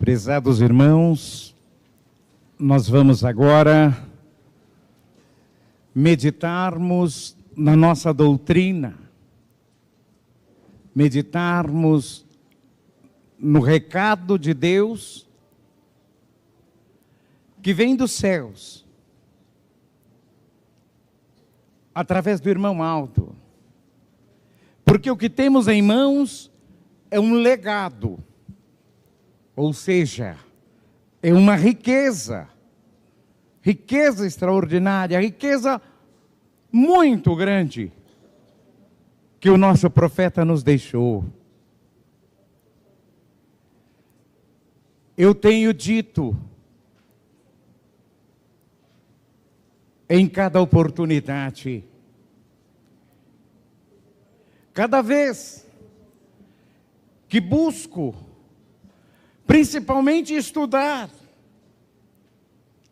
Prezados irmãos, nós vamos agora meditarmos na nossa doutrina, meditarmos no recado de Deus que vem dos céus, através do irmão Aldo, porque o que temos em mãos é um legado, ou seja, é uma riqueza extraordinária, riqueza muito grande, que o nosso profeta nos deixou. Eu tenho dito, em cada oportunidade, cada vez que busco, principalmente estudar,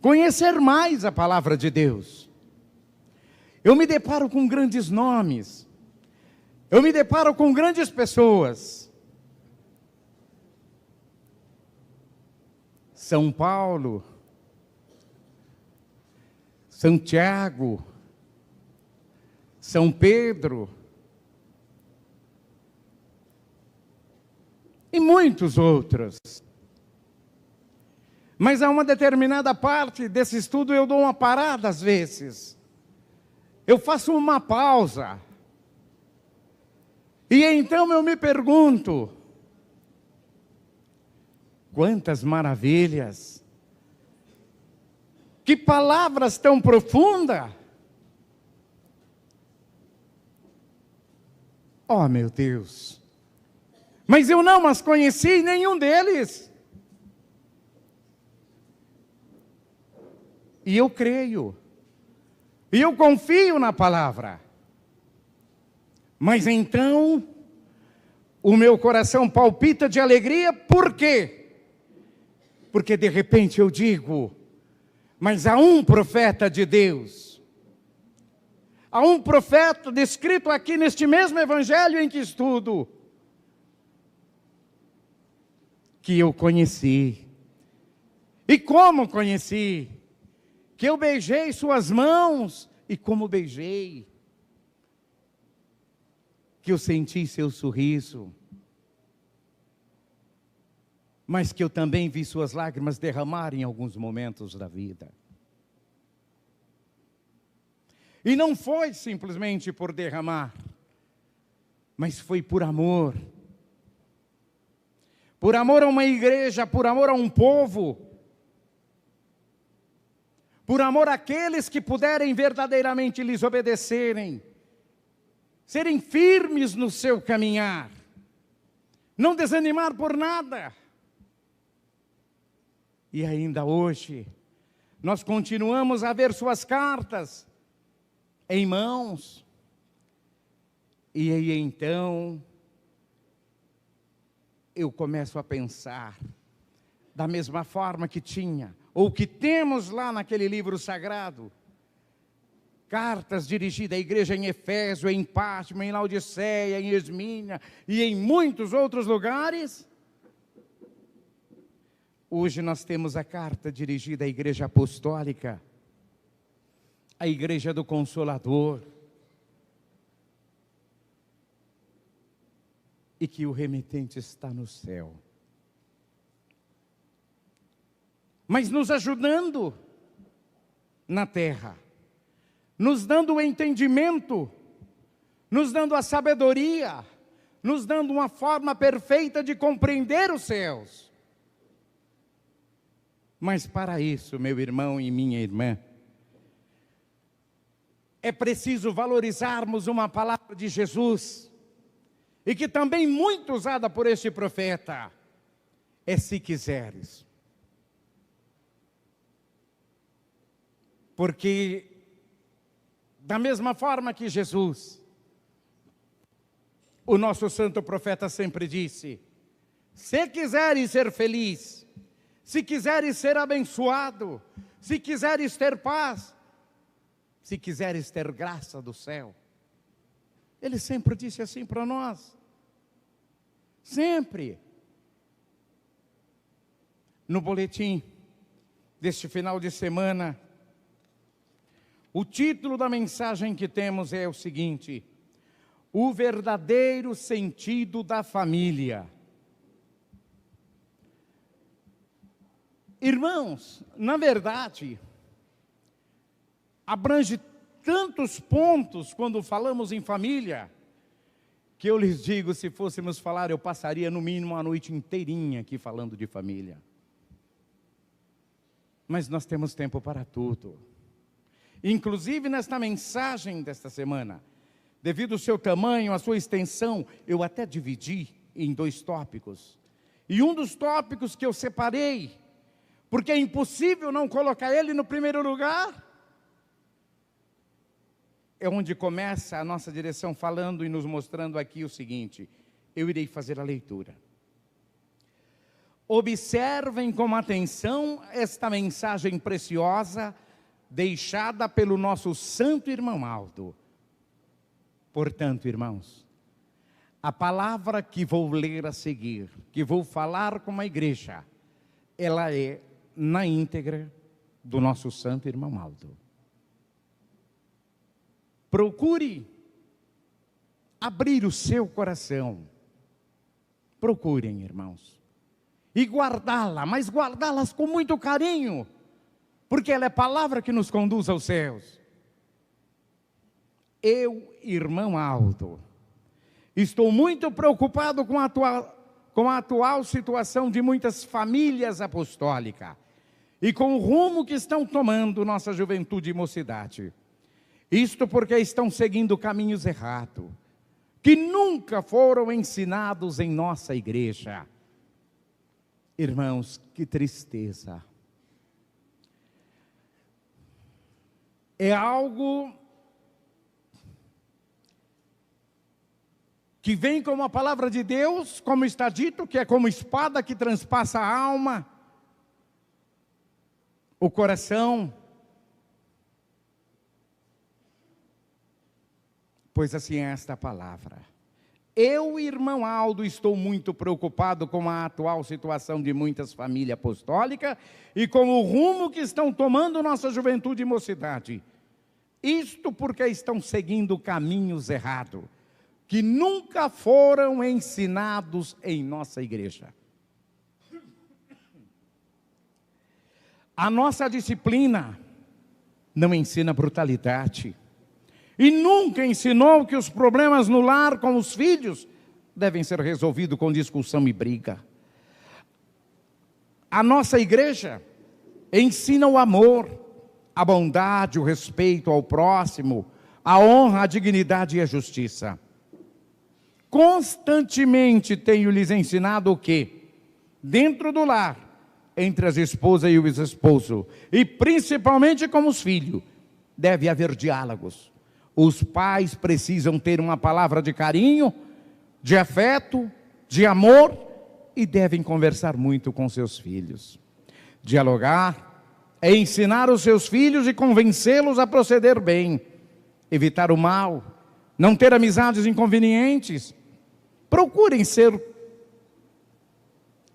conhecer mais a palavra de Deus, eu me deparo com grandes nomes, eu me deparo com grandes pessoas. São Paulo, São Tiago, São Pedro e muitos outros. Mas a uma determinada parte desse estudo eu dou uma parada às vezes. Eu faço uma pausa. E então eu me pergunto, quantas maravilhas! Que palavras tão profundas! Oh, meu Deus! Mas eu não as conheci, nenhum deles. E eu creio. E eu confio na palavra. Mas então, o meu coração palpita de alegria, por quê? Porque de repente eu digo, mas há um profeta de Deus. Há um profeta descrito aqui neste mesmo evangelho em que estudo, que eu conheci. E como conheci? Que eu beijei suas mãos, e como beijei. Que eu senti seu sorriso. Mas que eu também vi suas lágrimas derramar em alguns momentos da vida. E não foi simplesmente por derramar, mas foi por amor. Por amor a uma igreja, por amor a um povo, por amor àqueles que puderem verdadeiramente lhes obedecerem, serem firmes no seu caminhar, não desanimar por nada. E ainda hoje, nós continuamos a ver suas cartas em mãos. E aí então, eu começo a pensar, da mesma forma que tinha, ou que temos lá naquele livro sagrado, cartas dirigidas à igreja em Éfeso, em Pátimo, em Laodiceia, em Esmínia e em muitos outros lugares. Hoje nós temos a carta dirigida à igreja apostólica, à igreja do Consolador, e que o remetente está no céu, mas nos ajudando na terra, nos dando o entendimento, nos dando a sabedoria, nos dando uma forma perfeita de compreender os céus. Mas para isso, meu irmão e minha irmã, é preciso valorizarmos uma palavra de Jesus, e que também muito usada por este profeta, é se quiseres. Porque, da mesma forma que Jesus, o nosso santo profeta sempre disse, se quiseres ser feliz, se quiseres ser abençoado, se quiseres ter paz, se quiseres ter graça do céu, ele sempre disse assim para nós. Sempre. no boletim deste final de semana, o título da mensagem que temos é o seguinte: o verdadeiro sentido da família. Irmãos, na verdade, abrange tantos pontos quando falamos em família, que eu lhes digo, se fôssemos falar, eu passaria no mínimo a noite inteirinha aqui falando de família. Mas nós temos tempo para tudo. Inclusive nesta mensagem desta semana, devido ao seu tamanho, à sua extensão, eu até dividi em 2 tópicos. E um dos tópicos que eu separei, porque é impossível não colocar ele no primeiro lugar, é onde começa a nossa direção falando e nos mostrando aqui o seguinte: eu irei fazer a leitura. Observem com atenção esta mensagem preciosa deixada pelo nosso santo irmão Aldo. Portanto, irmãos, a palavra que vou ler a seguir, que vou falar com a igreja, ela é na íntegra do nosso santo irmão Aldo. Procure abrir o seu coração. Procurem, irmãos, e guardá-la, mas guardá-las com muito carinho, porque ela é palavra que nos conduz aos céus. Eu, irmão Aldo, estou muito preocupado com a atual situação de muitas famílias apostólicas e com o rumo que estão tomando nossa juventude e mocidade. Isto porque estão seguindo caminhos errados, que nunca foram ensinados em nossa igreja. Irmãos, que tristeza. É algo que vem como a palavra de Deus, como está dito, que é como espada que transpassa a alma, o coração. Pois assim é esta palavra. Eu, irmão Aldo, estou muito preocupado com a atual situação de muitas famílias apostólicas e com o rumo que estão tomando nossa juventude e mocidade. Isto porque estão seguindo caminhos errados, que nunca foram ensinados em nossa igreja. A nossa disciplina não ensina brutalidade. E nunca ensinou que os problemas no lar com os filhos devem ser resolvidos com discussão e briga. A nossa igreja ensina o amor, a bondade, o respeito ao próximo, a honra, a dignidade e a justiça. Constantemente tenho lhes ensinado o quê? Dentro do lar, entre as esposas e os esposos, e principalmente com os filhos, deve haver diálogos. Os pais precisam ter uma palavra de carinho, de afeto, de amor, e devem conversar muito com seus filhos. Dialogar é ensinar os seus filhos e convencê-los a proceder bem, evitar o mal, não ter amizades inconvenientes. Procurem ser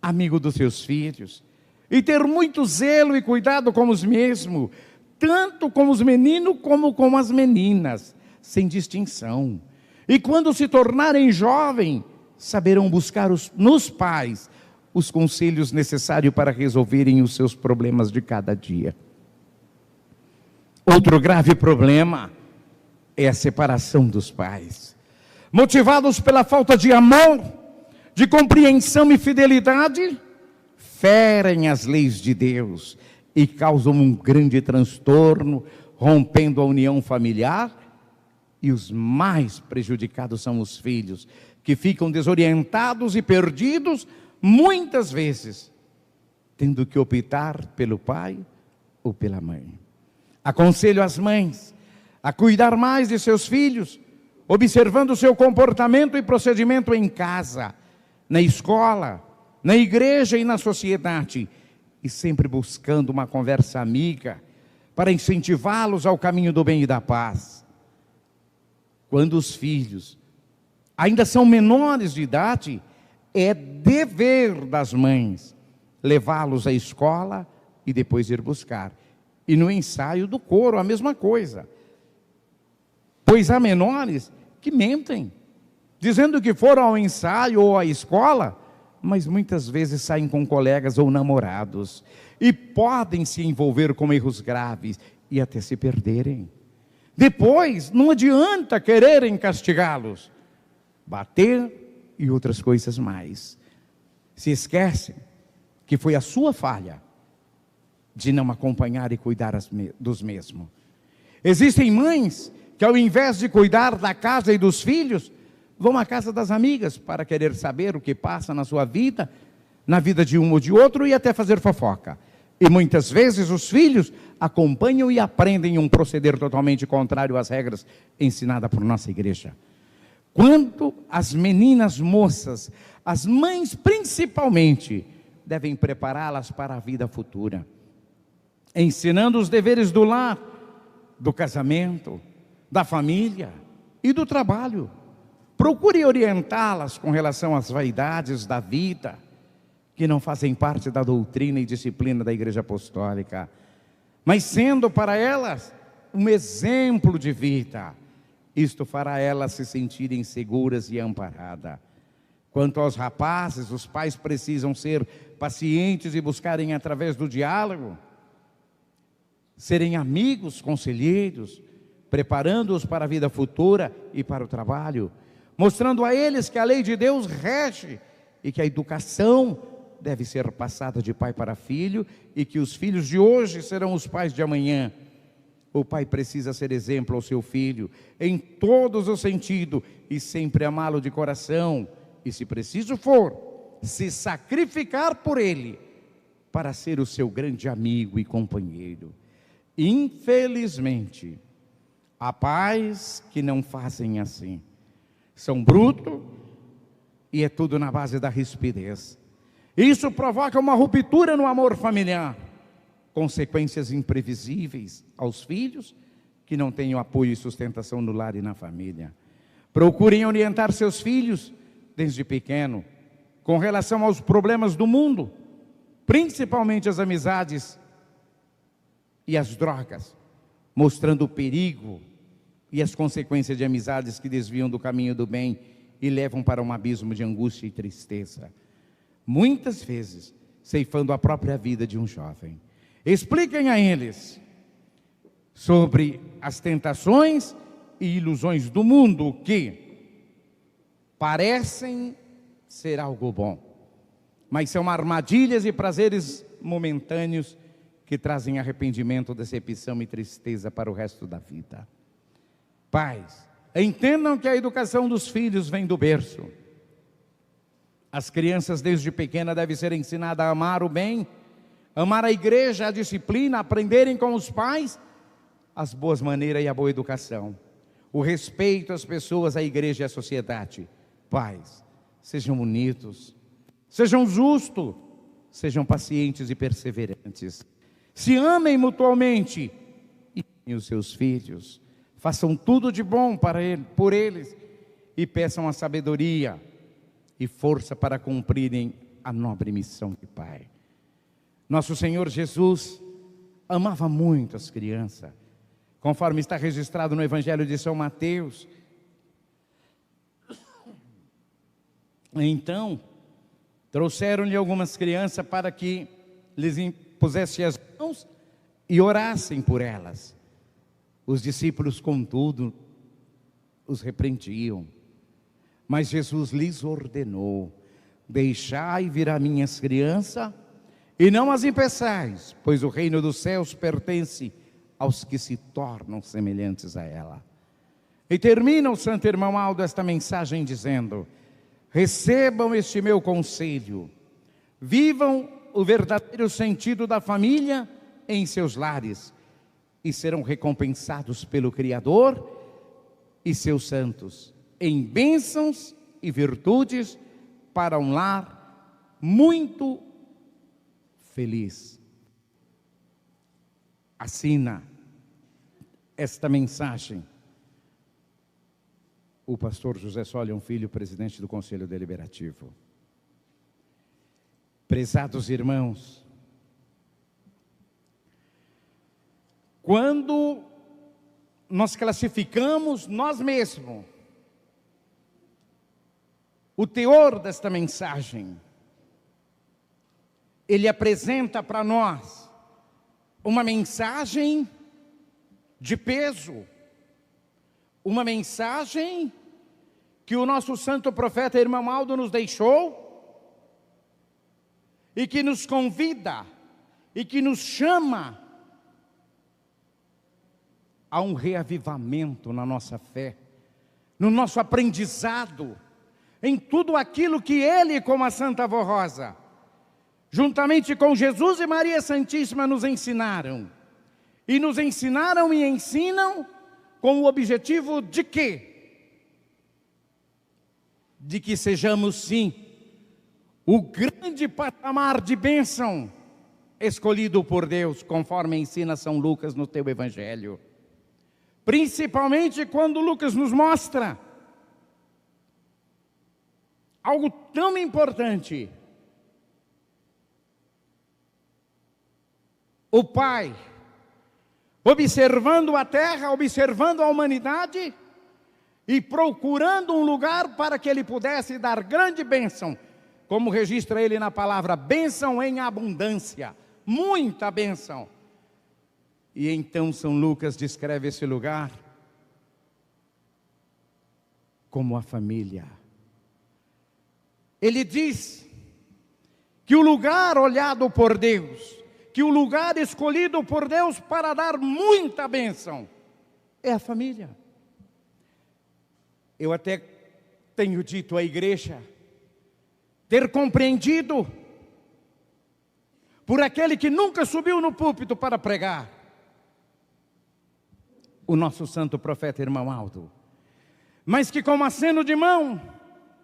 amigo dos seus filhos e ter muito zelo e cuidado com os mesmos, tanto com os meninos como com as meninas, sem distinção. E quando se tornarem jovens, saberão buscar nos pais os conselhos necessários para resolverem os seus problemas de cada dia. Outro grave problema é a separação dos pais. Motivados pela falta de amor, de compreensão e fidelidade, ferem as leis de Deus e causam um grande transtorno, rompendo a união familiar, e os mais prejudicados são os filhos, que ficam desorientados e perdidos, muitas vezes, tendo que optar pelo pai ou pela mãe. Aconselho as mães a cuidar mais de seus filhos, observando o seu comportamento e procedimento em casa, na escola, na igreja e na sociedade, e sempre buscando uma conversa amiga para incentivá-los ao caminho do bem e da paz. Quando os filhos ainda são menores de idade, é dever das mães levá-los à escola e depois ir buscar. E no ensaio do coro, a mesma coisa. Pois há menores que mentem, dizendo que foram ao ensaio ou à escola, mas muitas vezes saem com colegas ou namorados, e podem se envolver com erros graves e até se perderem. Depois, não adianta quererem castigá-los, bater e outras coisas mais. Se esquecem que foi a sua falha de não acompanhar e cuidar dos mesmos. Existem mães que, ao invés de cuidar da casa e dos filhos, vão à casa das amigas para querer saber o que passa na sua vida, na vida de um ou de outro, e até fazer fofoca. E muitas vezes os filhos acompanham e aprendem um proceder totalmente contrário às regras ensinadas por nossa igreja. Quanto as meninas moças, as mães principalmente, devem prepará-las para a vida futura, ensinando os deveres do lar, do casamento, da família e do trabalho. Procure orientá-las com relação às vaidades da vida, que não fazem parte da doutrina e disciplina da Igreja Apostólica, mas sendo para elas um exemplo de vida. Isto fará elas se sentirem seguras e amparadas. Quanto aos rapazes, os pais precisam ser pacientes e buscarem, através do diálogo, serem amigos, conselheiros, preparando-os para a vida futura e para o trabalho, mostrando a eles que a lei de Deus rege e que a educação deve ser passada de pai para filho e que os filhos de hoje serão os pais de amanhã. O pai precisa ser exemplo ao seu filho em todos os sentidos e sempre amá-lo de coração e, se preciso for, se sacrificar por ele para ser o seu grande amigo e companheiro. Infelizmente, há pais que não fazem assim. São brutos e é tudo na base da rispidez. Isso provoca uma ruptura no amor familiar, consequências imprevisíveis aos filhos que não têm o apoio e sustentação no lar e na família. Procurem orientar seus filhos desde pequeno com relação aos problemas do mundo, principalmente as amizades e as drogas, mostrando o perigo e as consequências de amizades que desviam do caminho do bem e levam para um abismo de angústia e tristeza, muitas vezes ceifando a própria vida de um jovem. Expliquem a eles sobre as tentações e ilusões do mundo que parecem ser algo bom, mas são armadilhas e prazeres momentâneos que trazem arrependimento, decepção e tristeza para o resto da vida. Pais, entendam que a educação dos filhos vem do berço. As crianças desde pequena devem ser ensinadas a amar o bem, amar a igreja, a disciplina, aprenderem com os pais as boas maneiras e a boa educação, o respeito às pessoas, à igreja e à sociedade. Pais, sejam unidos, sejam justos, sejam pacientes e perseverantes, se amem mutuamente e amem os seus filhos, façam tudo de bom por eles e peçam a sabedoria e força para cumprirem a nobre missão de pai. Nosso Senhor Jesus amava muito as crianças, conforme está registrado no Evangelho de São Mateus. Então, trouxeram-lhe algumas crianças para que lhes impusesse as mãos e orassem por elas. Os discípulos, contudo, os repreendiam. Mas Jesus lhes ordenou: deixai vir a minhas crianças e não as impeçais, pois o reino dos céus pertence aos que se tornam semelhantes a ela. E termina o santo irmão Aldo esta mensagem dizendo: recebam este meu conselho, vivam o verdadeiro sentido da família em seus lares e serão recompensados pelo Criador e seus santos em bênçãos e virtudes para um lar muito feliz. Assina esta mensagem o pastor José Solion Filho, presidente do Conselho Deliberativo. Prezados irmãos, quando nós classificamos nós mesmos o teor desta mensagem, ele apresenta para nós uma mensagem de peso, uma mensagem que o nosso santo profeta irmão Aldo nos deixou, e que nos convida, e que nos chama a um reavivamento na nossa fé, no nosso aprendizado, em tudo aquilo que ele, como a Santa Avó Rosa, juntamente com Jesus e Maria Santíssima, nos ensinaram. E nos ensinaram e ensinam com o objetivo de quê? De que sejamos, sim, o grande patamar de bênção escolhido por Deus, conforme ensina São Lucas no teu Evangelho. Principalmente quando Lucas nos mostra algo tão importante. O Pai, observando a terra, observando a humanidade e procurando um lugar para que ele pudesse dar grande bênção, como registra ele na palavra, bênção em abundância, muita bênção. E então São Lucas descreve esse lugar como a família. Ele diz que o lugar olhado por Deus, que o lugar escolhido por Deus para dar muita bênção, é a família. Eu até tenho dito à igreja, ter compreendido, por aquele que nunca subiu no púlpito para pregar, o nosso santo profeta irmão Aldo, mas que com aceno de mão,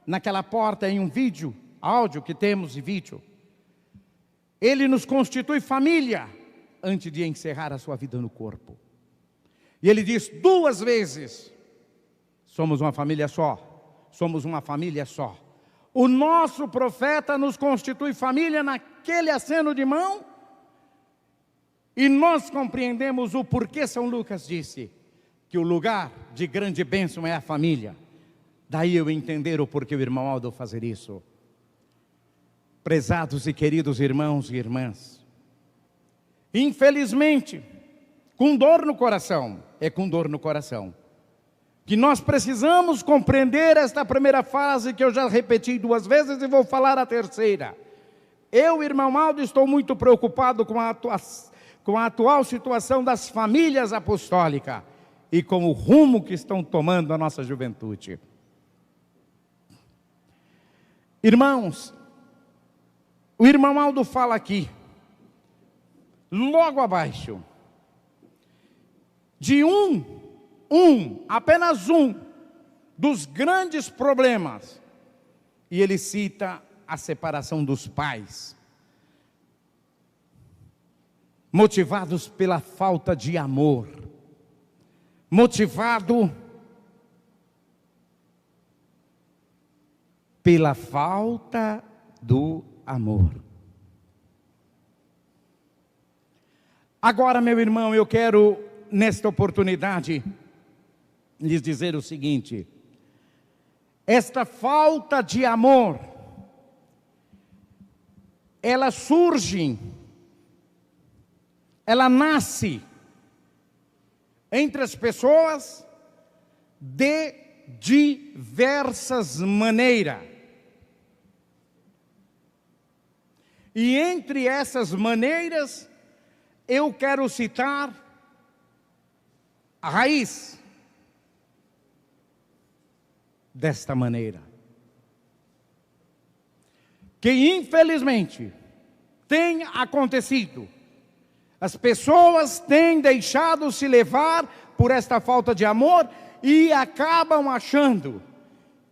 naquela porta em um vídeo, áudio que temos e vídeo, ele nos constitui família, antes de encerrar a sua vida no corpo. E ele diz 2 vezes, somos uma família só, somos uma família só. O nosso profeta nos constitui família naquele aceno de mão, e nós compreendemos o porquê São Lucas disse que o lugar de grande bênção é a família. Daí eu entender o porquê o irmão Aldo fazer isso. Prezados e queridos irmãos e irmãs, infelizmente, com dor no coração, é com dor no coração, que nós precisamos compreender esta primeira fase que eu já repeti 2 vezes e vou falar a terceira. Eu, irmão Aldo, estou muito preocupado com a atual situação das famílias apostólicas e com o rumo que estão tomando a nossa juventude. Irmãos, o irmão Aldo fala aqui, logo abaixo, de apenas um dos grandes problemas, e ele cita a separação dos pais, motivados pela falta de amor, motivado pela falta do amor. Agora, meu irmão, eu quero, nesta oportunidade, lhes dizer o seguinte: esta falta de amor, ela surge, ela nasce entre as pessoas de diversas maneiras. E entre essas maneiras, eu quero citar a raiz desta maneira, que infelizmente tem acontecido. As pessoas têm deixado se levar por esta falta de amor e acabam achando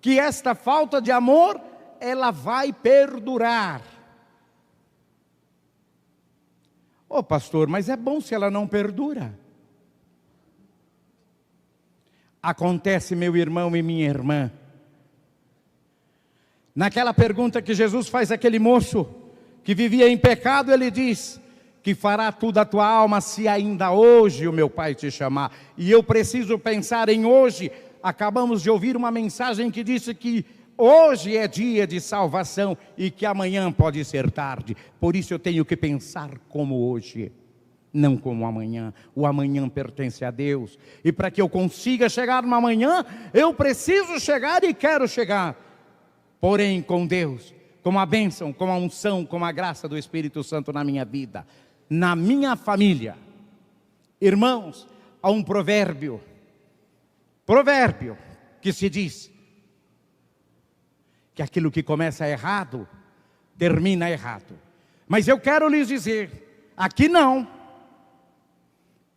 que esta falta de amor, ela vai perdurar. Ô pastor, mas é bom se ela não perdura. Acontece, meu irmão e minha irmã, naquela pergunta que Jesus faz àquele moço que vivia em pecado, ele diz que fará tudo a tua alma se ainda hoje o meu Pai te chamar. E eu preciso pensar em hoje. Acabamos de ouvir uma mensagem que disse que hoje é dia de salvação e que amanhã pode ser tarde. Por isso eu tenho que pensar como hoje, não como amanhã. O amanhã pertence a Deus. E para que eu consiga chegar no amanhã, eu preciso chegar e quero chegar. Porém, com Deus, com a bênção, com a unção, com a graça do Espírito Santo na minha vida, na minha família. Irmãos, há um provérbio que se diz que aquilo que começa errado, termina errado. Mas eu quero lhes dizer, aqui não.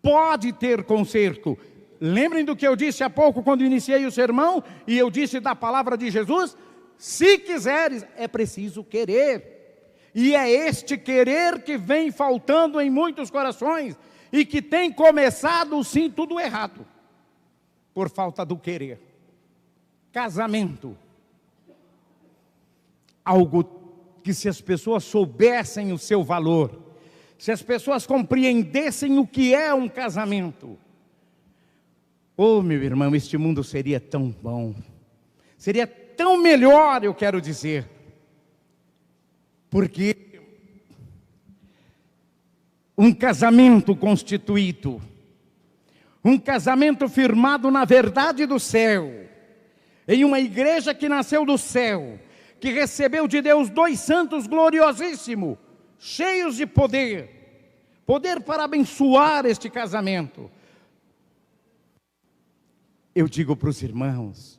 Pode ter conserto. Lembrem do que eu disse há pouco quando iniciei o sermão, e eu disse da palavra de Jesus, se quiseres, é preciso querer. E é este querer que vem faltando em muitos corações, e que tem começado sim tudo errado, por falta do querer. Casamento, algo que se as pessoas soubessem o seu valor, se as pessoas compreendessem o que é um casamento, oh meu irmão, este mundo seria tão bom, seria tão melhor, eu quero dizer, porque um casamento constituído, um casamento firmado na verdade do céu, em uma igreja que nasceu do céu, que recebeu de Deus 2 santos gloriosíssimos, cheios de poder, poder para abençoar este casamento. Eu digo para os irmãos,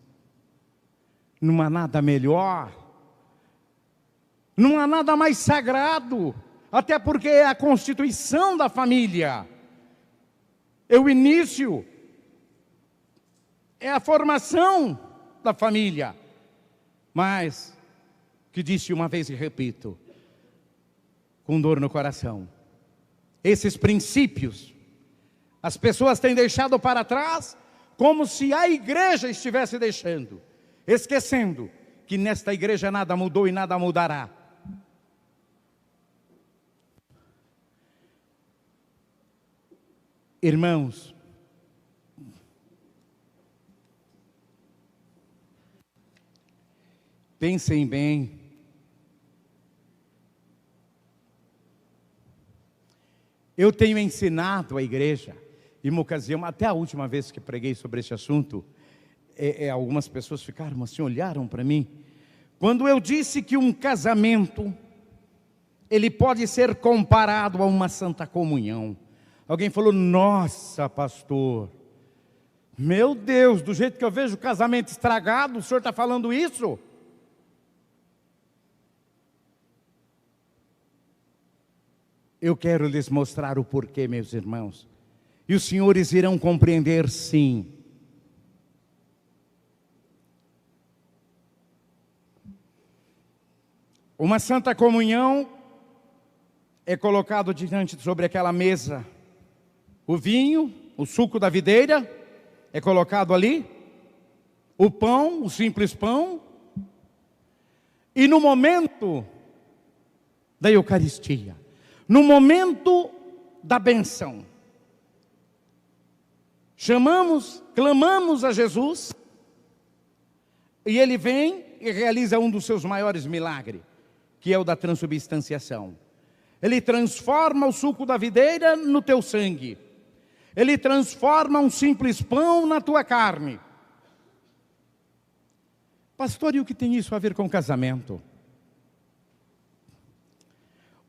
não há nada melhor, não há nada mais sagrado, até porque é a constituição da família, é o início, é a formação da família. Mas, que disse uma vez e repito, com dor no coração, esses princípios, as pessoas têm deixado para trás, como se a igreja estivesse deixando, esquecendo que nesta igreja nada mudou e nada mudará. Irmãos, pensem bem. Eu tenho ensinado a igreja, em uma ocasião, até a última vez que preguei sobre esse assunto, algumas pessoas ficaram assim, olharam para mim, quando eu disse que um casamento, ele pode ser comparado a uma santa comunhão. Alguém falou, nossa pastor, meu Deus, do jeito que eu vejo o casamento estragado, o senhor está falando isso? Eu quero lhes mostrar o porquê, meus irmãos, e os senhores irão compreender sim. Uma santa comunhão é colocado diante sobre aquela mesa, o vinho, o suco da videira, é colocado ali, o pão, o simples pão, e no momento da Eucaristia, no momento da benção, clamamos a Jesus, e Ele vem e realiza um dos seus maiores milagres, que é o da transubstanciação. Ele transforma o suco da videira no teu sangue, Ele transforma um simples pão na tua carne. Pastor, e o que tem isso a ver com casamento?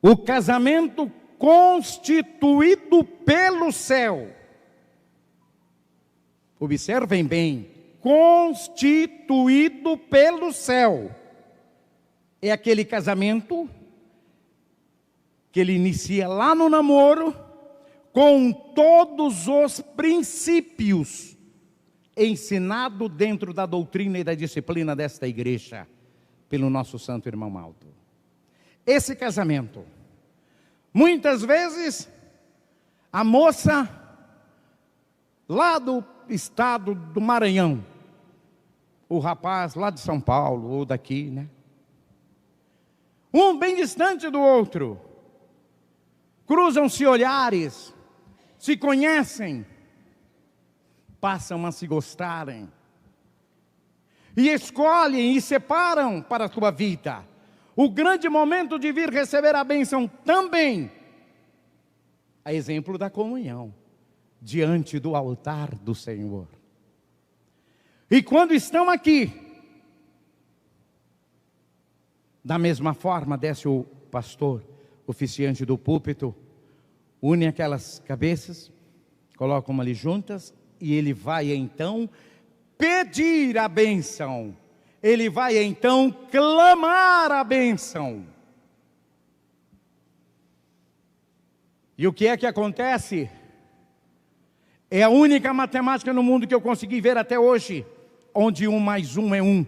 O casamento constituído pelo céu. Observem bem, constituído pelo céu. É aquele casamento que ele inicia lá no namoro, com todos os princípios ensinados dentro da doutrina e da disciplina desta igreja, pelo nosso santo irmão Aldo. Esse casamento, muitas vezes, a moça lá do estado do Maranhão, o rapaz lá de São Paulo, ou daqui, né? um bem distante do outro. Cruzam-se olhares, se conhecem, passam a se gostarem, e escolhem e separam para a sua vida o grande momento de vir receber a bênção também, a exemplo da comunhão, diante do altar do Senhor. E quando estão aqui, da mesma forma, desce o pastor, oficiante do púlpito, une aquelas cabeças, colocam ali juntas, e ele vai então pedir a bênção. Ele vai então clamar a bênção. E o que é que acontece? É a única matemática no mundo que eu consegui ver até hoje, onde 1 mais 1 é 1.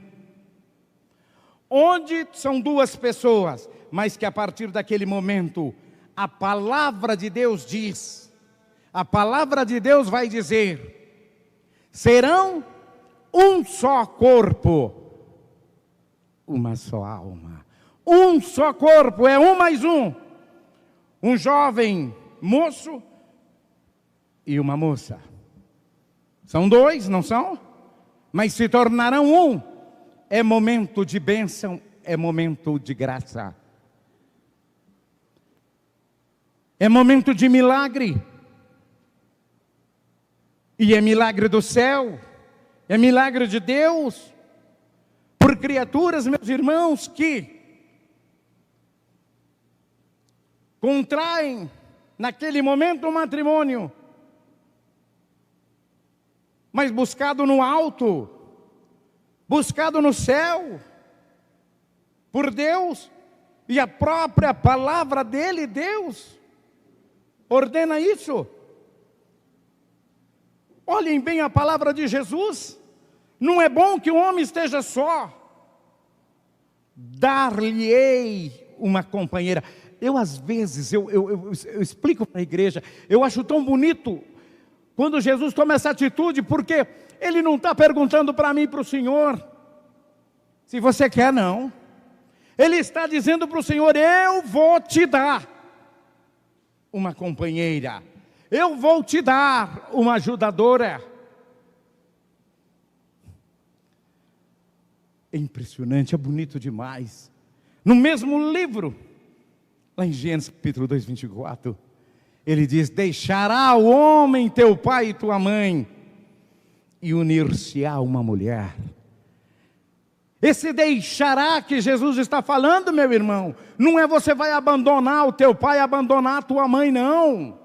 Onde são duas pessoas, mas que a partir daquele momento, a palavra de Deus diz, a palavra de Deus vai dizer, serão um só corpo, uma só alma. Um só corpo, é 1 mais 1. Um jovem moço e uma moça. São dois, não são? Mas se tornarão um. É momento de bênção, é momento de graça. É momento de milagre. E é milagre do céu, é milagre de Deus, por criaturas, meus irmãos, que contraem naquele momento um matrimônio, mas buscado no alto, buscado no céu, por Deus, e a própria palavra dele, Deus, ordena isso. Olhem bem a palavra de Jesus, não é bom que o homem esteja só, dar-lhe-ei uma companheira. Eu às vezes, eu explico para a igreja, eu acho tão bonito, quando Jesus toma essa atitude, porque Ele não está perguntando para mim e para o Senhor, se você quer, não. Ele está dizendo para o Senhor, eu vou te dar uma companheira, eu vou te dar uma ajudadora. É impressionante, é bonito demais. No mesmo livro, lá em Gênesis capítulo 2, 24, ele diz, deixará o homem teu pai e tua mãe, e unir-se-á a uma mulher. Esse deixará que Jesus está falando, meu irmão, não é você vai abandonar o teu pai, abandonar a tua mãe, não.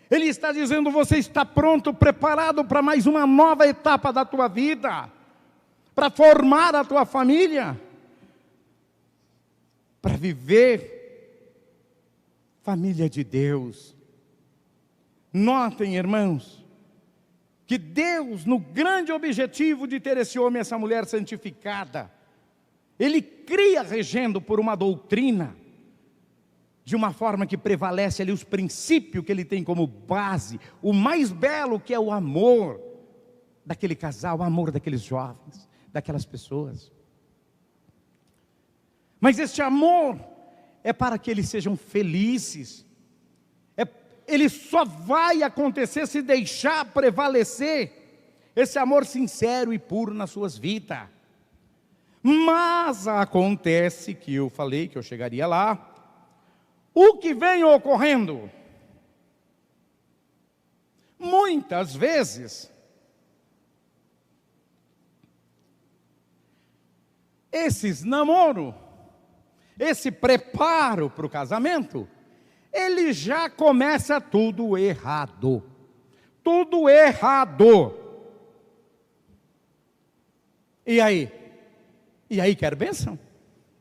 Ele está dizendo, você está pronto, preparado para mais uma nova etapa da tua vida, para formar a tua família, para viver família de Deus. Notem, irmãos, que Deus, no grande objetivo de ter esse homem e essa mulher santificada, Ele cria regendo por uma doutrina, de uma forma que prevalece ali os princípios que Ele tem como base, o mais belo que é o amor daquele casal, o amor daqueles jovens, daquelas pessoas. Mas este amor é para que eles sejam felizes. Ele só vai acontecer se deixar prevalecer esse amor sincero e puro nas suas vidas. Mas acontece que eu falei que eu chegaria lá. O que vem ocorrendo? Muitas vezes, esses namoros, esse preparo para o casamento, ele já começa tudo errado. Tudo errado. E aí? E aí quer bênção?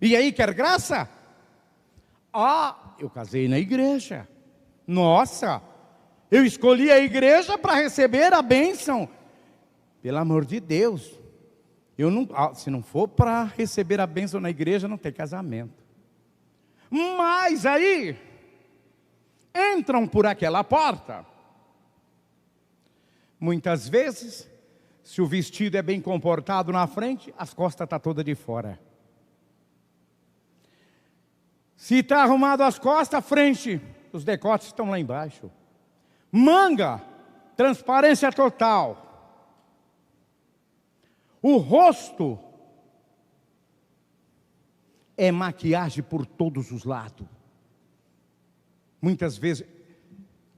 E aí quer graça? Ah, eu casei na igreja. Nossa, eu escolhi a igreja para receber a bênção. Pelo amor de Deus. Se não for para receber a bênção na igreja, não tem casamento. Mas aí entram por aquela porta. Muitas vezes, se o vestido é bem comportado na frente, as costas estão todas de fora. Se está arrumado as costas, a frente, os decotes estão lá embaixo. Manga, transparência total. O rosto é maquiagem por todos os lados. Muitas vezes,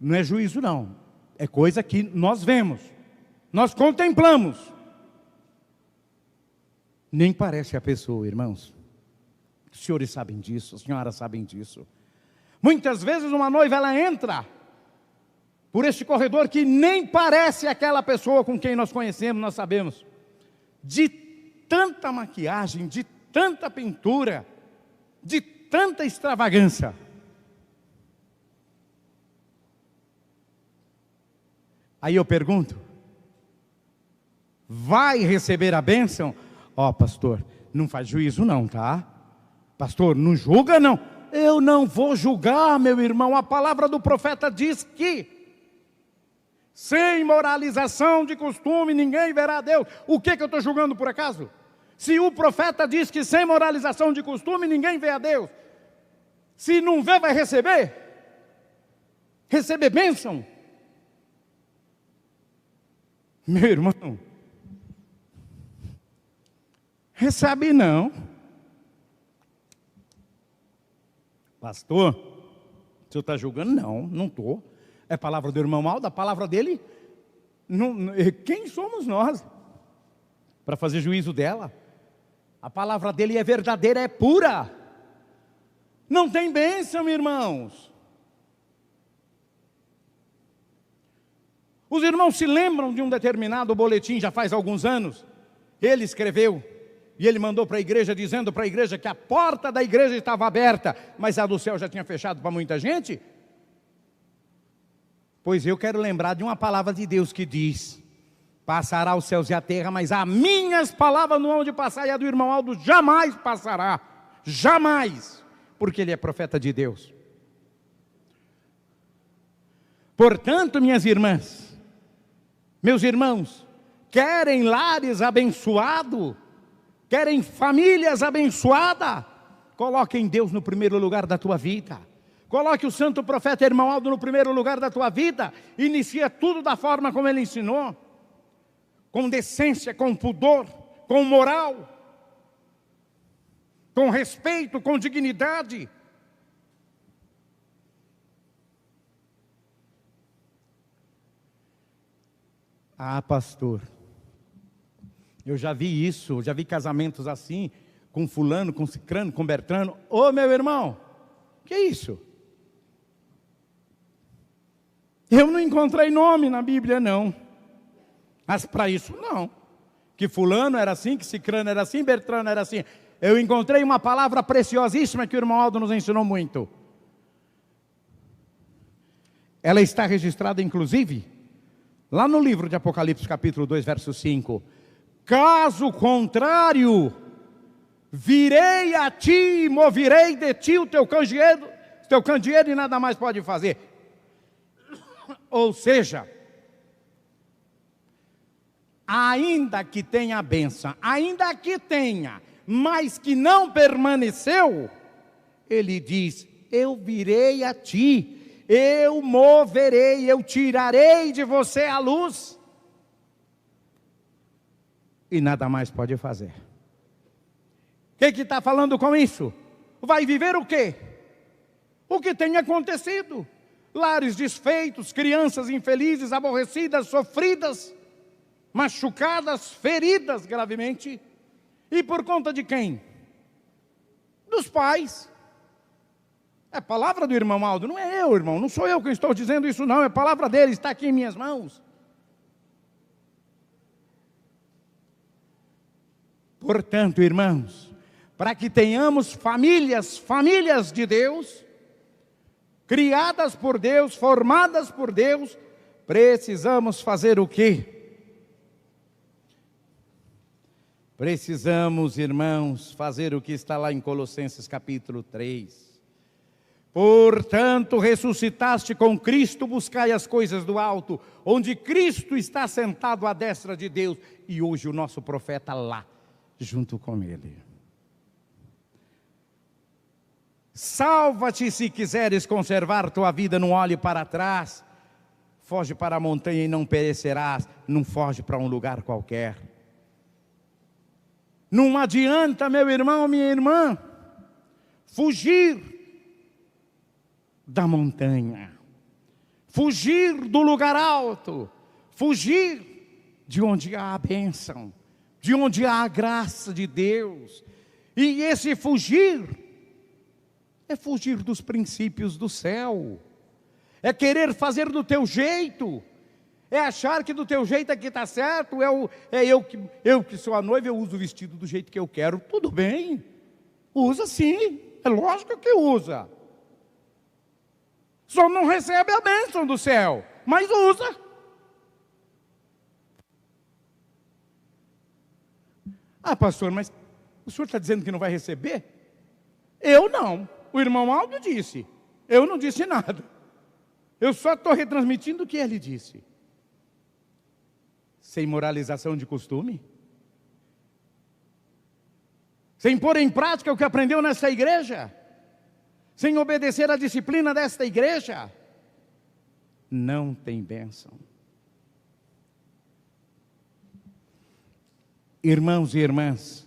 não é juízo não, é coisa que nós vemos, nós contemplamos. Nem parece a pessoa, irmãos. Os senhores sabem disso, as senhoras sabem disso. Muitas vezes uma noiva, ela entra por este corredor que nem parece aquela pessoa com quem nós conhecemos, nós sabemos. De tanta maquiagem, de tanta pintura, de tanta extravagância. Aí eu pergunto, vai receber a bênção? Ó, pastor, não faz juízo não, tá? Pastor, não julga não. Eu não vou julgar, meu irmão. A palavra do profeta diz que sem moralização de costume ninguém verá a Deus. O que eu estou julgando por acaso? Se o profeta diz que sem moralização de costume ninguém vê a Deus, se não vê, vai receber? Receber bênção? Meu irmão, recebe não. Pastor, o senhor está julgando? Não, não estou. É palavra do irmão Aldo, a palavra dele. Quem somos nós para fazer juízo dela? A palavra dele é verdadeira, é pura. Não tem bênção, irmãos. Os irmãos se lembram de um determinado boletim, já faz alguns anos. Ele escreveu, e ele mandou para a igreja, dizendo para a igreja que a porta da igreja estava aberta, mas a do céu já tinha fechado para muita gente. Pois eu quero lembrar de uma palavra de Deus que diz: passará os céus e a terra, mas as minhas palavras não hão de passar, e a do irmão Aldo jamais passará, jamais, porque ele é profeta de Deus. Portanto, minhas irmãs, meus irmãos, querem lares abençoados, querem famílias abençoadas, coloquem Deus no primeiro lugar da tua vida. Coloque o santo profeta irmão Aldo no primeiro lugar da tua vida. Inicia tudo da forma como ele ensinou, com decência, com pudor, com moral, com respeito, com dignidade. Ah, pastor, eu já vi isso, já vi casamentos assim, com fulano, com cicrano, com bertrano. Ô meu irmão, que é isso? Eu não encontrei nome na Bíblia não, mas para isso não, que fulano era assim, que cicrano era assim, bertrano era assim. Eu encontrei uma palavra preciosíssima que o irmão Aldo nos ensinou muito. Ela está registrada inclusive lá no livro de Apocalipse capítulo 2 verso 5. Caso contrário, virei a ti e moverei de ti o teu candeeiro e nada mais pode fazer. Ou seja, ainda que tenha a bênção, ainda que tenha, mas que não permaneceu, ele diz: eu virei a ti, eu moverei, eu tirarei de você a luz, e nada mais pode fazer. O que está falando com isso? Vai viver o quê? O que tem acontecido. Lares desfeitos, crianças infelizes, aborrecidas, sofridas, machucadas, feridas gravemente. E por conta de quem? Dos pais. É palavra do irmão Aldo, não é eu, irmão, não sou eu que estou dizendo isso não, é palavra dele, está aqui em minhas mãos. Portanto, irmãos, para que tenhamos famílias de Deus, criadas por Deus, formadas por Deus, precisamos fazer o quê? Precisamos, irmãos, fazer o que está lá em Colossenses capítulo 3. Portanto, ressuscitaste com Cristo, buscai as coisas do alto, onde Cristo está sentado à destra de Deus, e hoje o nosso profeta lá, junto com ele. Salva-te se quiseres conservar tua vida, não olhe para trás. Foge para a montanha e não perecerás. Não foge para um lugar qualquer. Não adianta, meu irmão, minha irmã, fugir da montanha, fugir do lugar alto, fugir de onde há a bênção, de onde há a graça de Deus. E esse fugir é fugir dos princípios do céu, é querer fazer do teu jeito, é achar que do teu jeito aqui está certo, eu que sou a noiva, eu uso o vestido do jeito que eu quero. Tudo bem, usa sim, é lógico que usa. Só não recebe a bênção do céu, mas usa. Ah, pastor, mas o senhor está dizendo que não vai receber? Eu não, o irmão Aldo disse, eu não disse nada. Eu só estou retransmitindo o que ele disse. Sem moralização de costume, sem pôr em prática o que aprendeu nessa igreja, sem obedecer à disciplina desta igreja, não tem bênção. Irmãos e irmãs,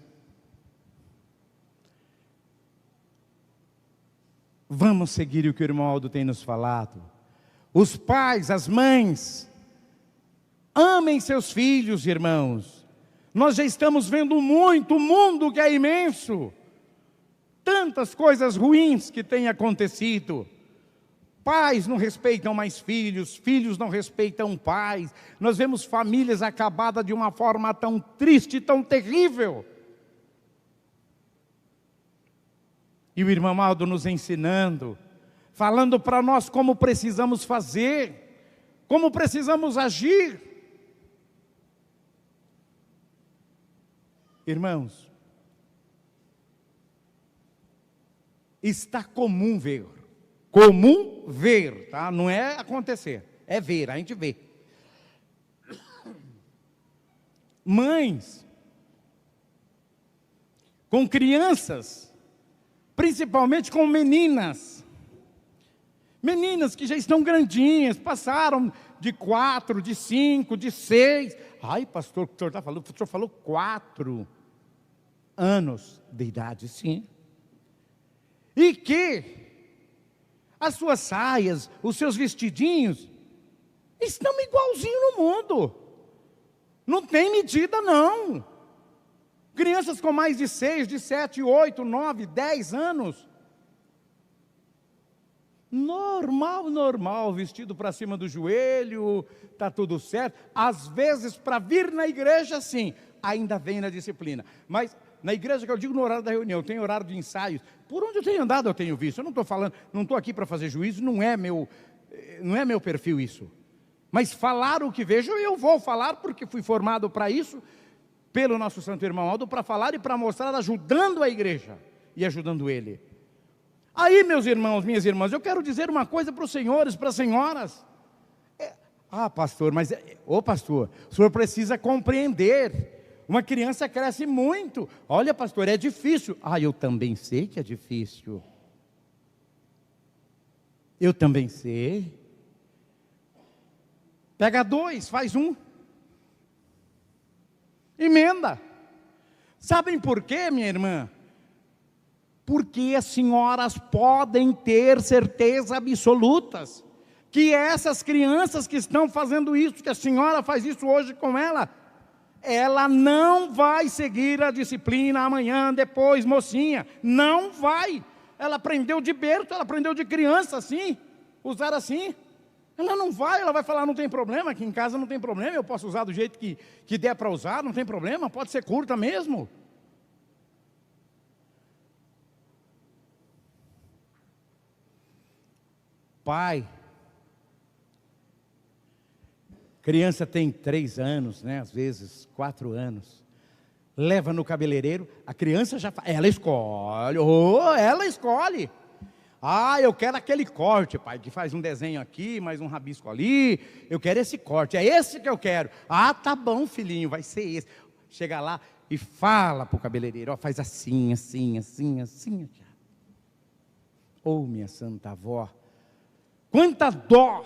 vamos seguir o que o irmão Aldo tem nos falado. Os pais, as mães, amem seus filhos, irmãos. Nós já estamos vendo muito, o mundo que é imenso. Tantas coisas ruins que têm acontecido. Pais não respeitam mais filhos, filhos não respeitam pais. Nós vemos famílias acabadas de uma forma tão triste, tão terrível. E o irmão Aldo nos ensinando, falando para nós como precisamos fazer, como precisamos agir. Irmãos, está comum ver, tá? Não é acontecer, é ver, a gente vê. Mães com crianças, principalmente com meninas que já estão grandinhas, passaram de 4, de 5, de 6. Ai, pastor, o que o senhor está falando? O senhor falou 4 anos de idade, sim. E que as suas saias, os seus vestidinhos, estão igualzinho no mundo. Não tem medida, não. Crianças com mais de 6, de 7, 8, 9, 10 anos. Normal, vestido para cima do joelho, está tudo certo. Às vezes, para vir na igreja, sim, ainda vem na disciplina. Mas na igreja que eu digo no horário da reunião, tem horário de ensaios. Por onde eu tenho andado, eu tenho visto. Eu não estou falando, não estou aqui para fazer juízo, não é meu perfil isso. Mas falar o que vejo, eu vou falar, porque fui formado para isso, pelo nosso santo irmão Aldo, para falar e para mostrar, ajudando a igreja e ajudando ele. Aí, meus irmãos, minhas irmãs, eu quero dizer uma coisa para os senhores, para as senhoras. Pastor, pastor, o senhor precisa compreender. Uma criança cresce muito. Olha, pastor, é difícil. Eu também sei que é difícil. Eu também sei. Pega 2, faz 1. Emenda. Sabem por quê, minha irmã? Porque as senhoras podem ter certeza absolutas que essas crianças que estão fazendo isso, que a senhora faz isso hoje com ela não vai seguir a disciplina amanhã, depois, mocinha. Não vai. Ela aprendeu de berço, ela aprendeu de criança assim, usar assim. Ela não vai, ela vai falar, não tem problema, aqui em casa não tem problema, eu posso usar do jeito que der para usar, não tem problema, pode ser curta mesmo. Pai, criança tem 3 anos, né? Às vezes 4 anos, leva no cabeleireiro, a criança ela escolhe, ela escolhe. Eu quero aquele corte, pai, que faz um desenho aqui, mais um rabisco ali, eu quero esse corte, é esse que eu quero. Tá bom, filhinho, vai ser esse. Chega lá e fala para o cabeleireiro, faz assim. Oh, minha santa avó, quanta dó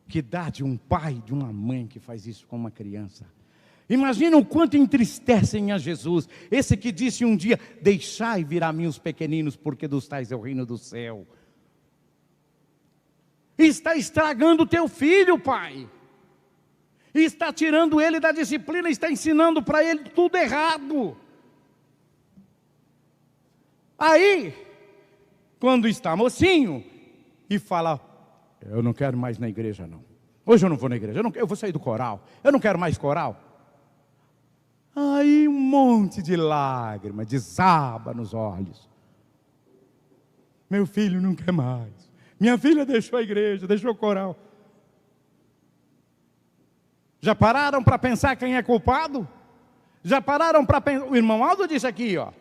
que dá de um pai, de uma mãe que faz isso com uma criança. Imagina o quanto entristecem a Jesus, esse que disse um dia: deixai vir a mim os pequeninos, porque dos tais é o reino do céu. Está estragando o teu filho, pai. Está tirando ele da disciplina, está ensinando para ele tudo errado. Aí, quando está mocinho e fala: eu não quero mais na igreja não. Hoje eu não vou na igreja, eu vou sair do coral. Eu não quero mais coral. Aí um monte de lágrimas desaba nos olhos. Meu filho não quer mais. Minha filha deixou a igreja, deixou o coral. Já pararam para pensar quem é culpado? Já pararam para pensar? O irmão Aldo disse aqui, ó.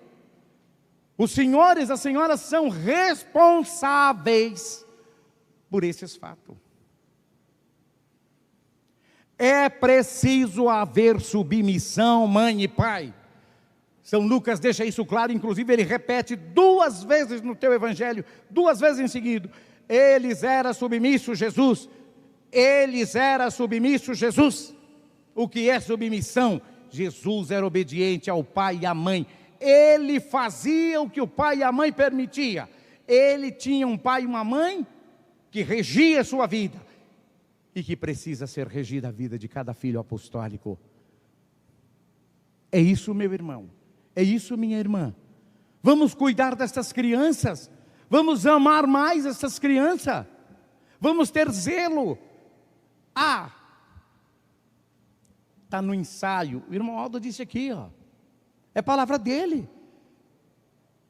Os senhores, as senhoras são responsáveis por esses fatos. É preciso haver submissão, mãe e pai. São Lucas deixa isso claro, inclusive ele repete 2 vezes no teu evangelho, 2 vezes em seguida. Eles eram submissos, Jesus. Eles eram submissos, Jesus. O que é submissão? Jesus era obediente ao pai e à mãe. Ele fazia o que o pai e a mãe permitia. Ele tinha um pai e uma mãe que regia a sua vida. E que precisa ser regida a vida de cada filho apostólico. É isso, meu irmão. É isso, minha irmã. Vamos cuidar dessas crianças. Vamos amar mais essas crianças. Vamos ter zelo. Está no ensaio. O irmão Aldo disse aqui, ó. É palavra dele.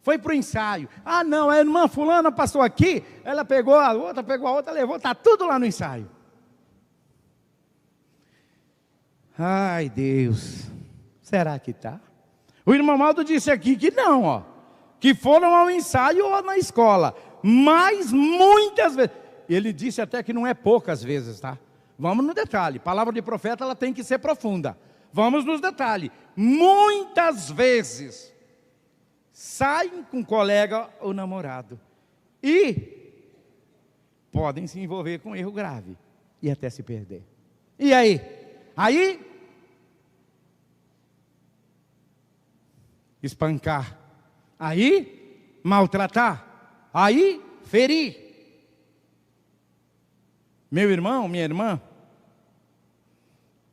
Foi para o ensaio. Não, a irmã fulana passou aqui, ela pegou a outra, levou, está tudo lá no ensaio. Ai, Deus, será que está? O irmão Aldo disse aqui que não, ó. Que foram ao ensaio ou na escola. Mas muitas vezes. Ele disse até que não é poucas vezes, tá? Vamos no detalhe. Palavra de profeta, ela tem que ser profunda. Vamos nos detalhes. Muitas vezes saem com colega ou namorado e podem se envolver com erro grave e até se perder. E aí? Aí espancar, aí maltratar, aí ferir. Meu irmão, minha irmã,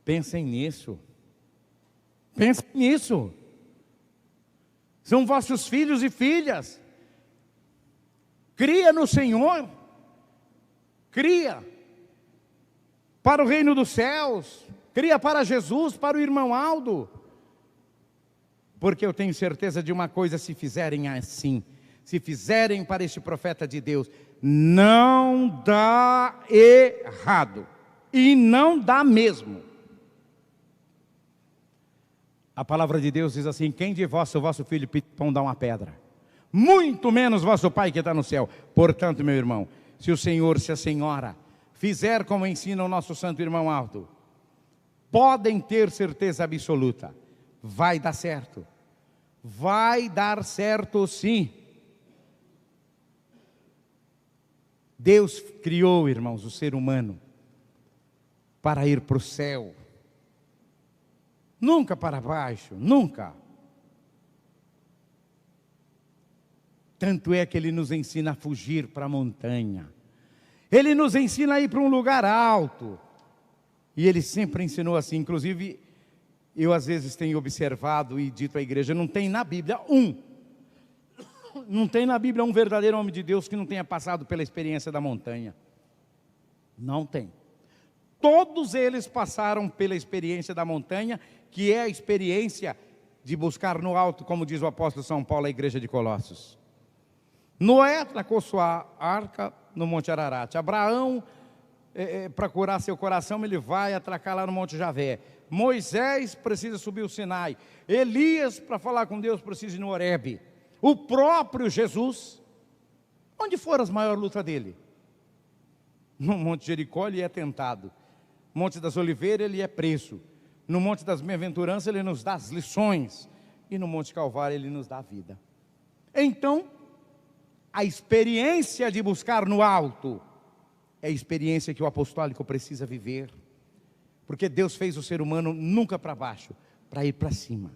pensem nisso. Pensem nisso. São vossos filhos e filhas. Cria no Senhor. Cria para o reino dos céus. Cria para Jesus, para o irmão Aldo. Porque eu tenho certeza de uma coisa: se fizerem assim, se fizerem para este profeta de Deus, não dá errado. E não dá mesmo. A palavra de Deus diz assim: quem de vós, o vosso filho pedir pão, dá uma pedra? Muito menos vosso Pai que está no céu. Portanto, meu irmão, se o Senhor, se a senhora fizer como ensina o nosso santo irmão Aldo, podem ter certeza absoluta, vai dar certo. Vai dar certo, sim. Deus criou, irmãos, o ser humano para ir para o céu. Nunca para baixo, nunca. Tanto é que Ele nos ensina a fugir para a montanha. Ele nos ensina a ir para um lugar alto. E Ele sempre ensinou assim. Inclusive, eu às vezes tenho observado e dito à igreja: não tem na Bíblia não tem na Bíblia um verdadeiro homem de Deus que não tenha passado pela experiência da montanha. Não tem. Todos eles passaram pela experiência da montanha, que é a experiência de buscar no alto, como diz o apóstolo São Paulo à igreja de Colossos. Noé atracou sua arca no Monte Ararat. Abraão, para curar seu coração, ele vai atracar lá no Monte Javé. Moisés precisa subir o Sinai. Elias, para falar com Deus, precisa ir no Horebe. O próprio Jesus, onde foram as maiores lutas dele? No Monte Jericó ele é tentado. Monte das Oliveiras ele é preso. No Monte das Bem-aventuranças ele nos dá as lições. E no Monte Calvário ele nos dá a vida. Então, a experiência de buscar no alto é a experiência que o apostólico precisa viver. Porque Deus fez o ser humano nunca para baixo, para ir para cima.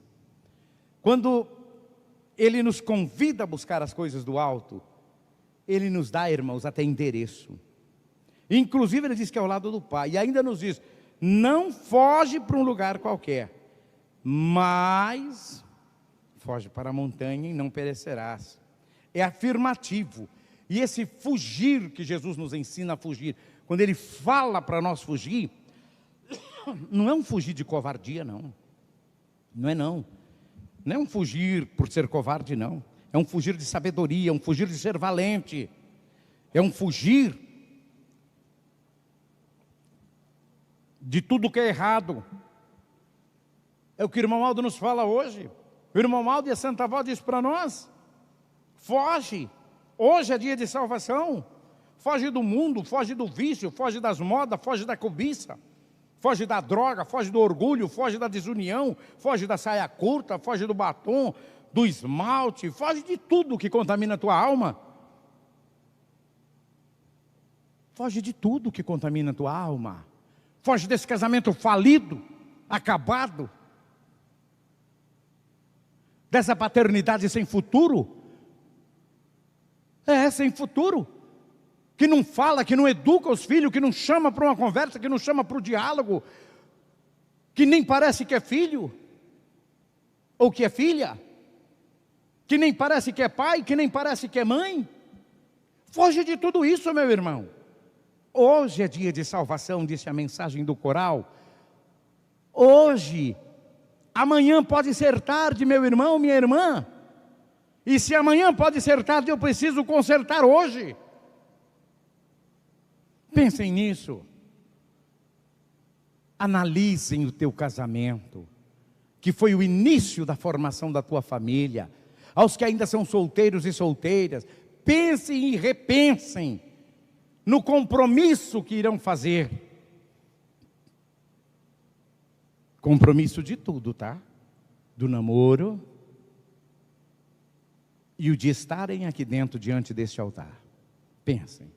Quando Ele nos convida a buscar as coisas do alto, Ele nos dá, irmãos, até endereço. Inclusive Ele diz que é ao lado do Pai. E ainda nos diz, não foge para um lugar qualquer, mas foge para a montanha e não perecerás. É afirmativo. E esse fugir que Jesus nos ensina a fugir, quando Ele fala para nós fugir, não é um fugir de covardia, não. Não é não. Não é um fugir por ser covarde, não. É um fugir de sabedoria, é um fugir de ser valente. É um fugir de tudo que é errado. É o que o irmão Aldo nos fala hoje. O irmão Aldo e a Santa Avó diz para nós, foge. Hoje é dia de salvação. Foge do mundo, foge do vício, foge das modas, foge da cobiça. Foge da droga, foge do orgulho, foge da desunião, foge da saia curta, foge do batom, do esmalte, foge de tudo que contamina a tua alma. Foge de tudo que contamina a tua alma. Foge desse casamento falido, acabado. Dessa paternidade sem futuro. Sem futuro. Que não fala, que não educa os filhos, que não chama para uma conversa, que não chama para o diálogo, que nem parece que é filho, ou que é filha, que nem parece que é pai, que nem parece que é mãe. Foge de tudo isso, meu irmão. Hoje é dia de salvação, disse a mensagem do coral. Hoje, amanhã pode ser tarde, meu irmão, minha irmã. E se amanhã pode ser tarde, eu preciso consertar hoje. Pensem nisso. Analisem o teu casamento, que foi o início da formação da tua família. Aos que ainda são solteiros e solteiras, pensem e repensem no compromisso que irão fazer. Compromisso de tudo, tá? Do namoro e o de estarem aqui dentro diante deste altar. Pensem.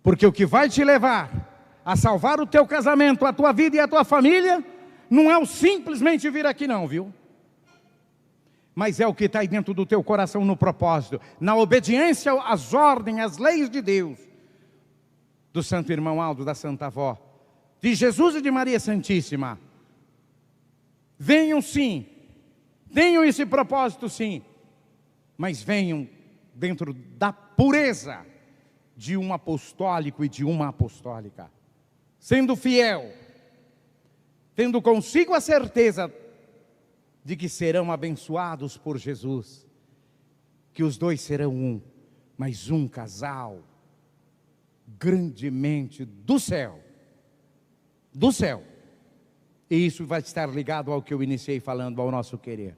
Porque o que vai te levar a salvar o teu casamento, a tua vida e a tua família, não é o simplesmente vir aqui não, viu? Mas é o que está aí dentro do teu coração no propósito, na obediência às ordens, às leis de Deus, do Santo Irmão Aldo, da Santa Avó, de Jesus e de Maria Santíssima. Venham sim, tenham esse propósito sim, mas venham dentro da pureza de um apostólico e de uma apostólica, sendo fiel, tendo consigo a certeza de que serão abençoados por Jesus, que os dois serão um, mas um casal, grandemente do céu, e isso vai estar ligado ao que eu iniciei falando, ao nosso querer.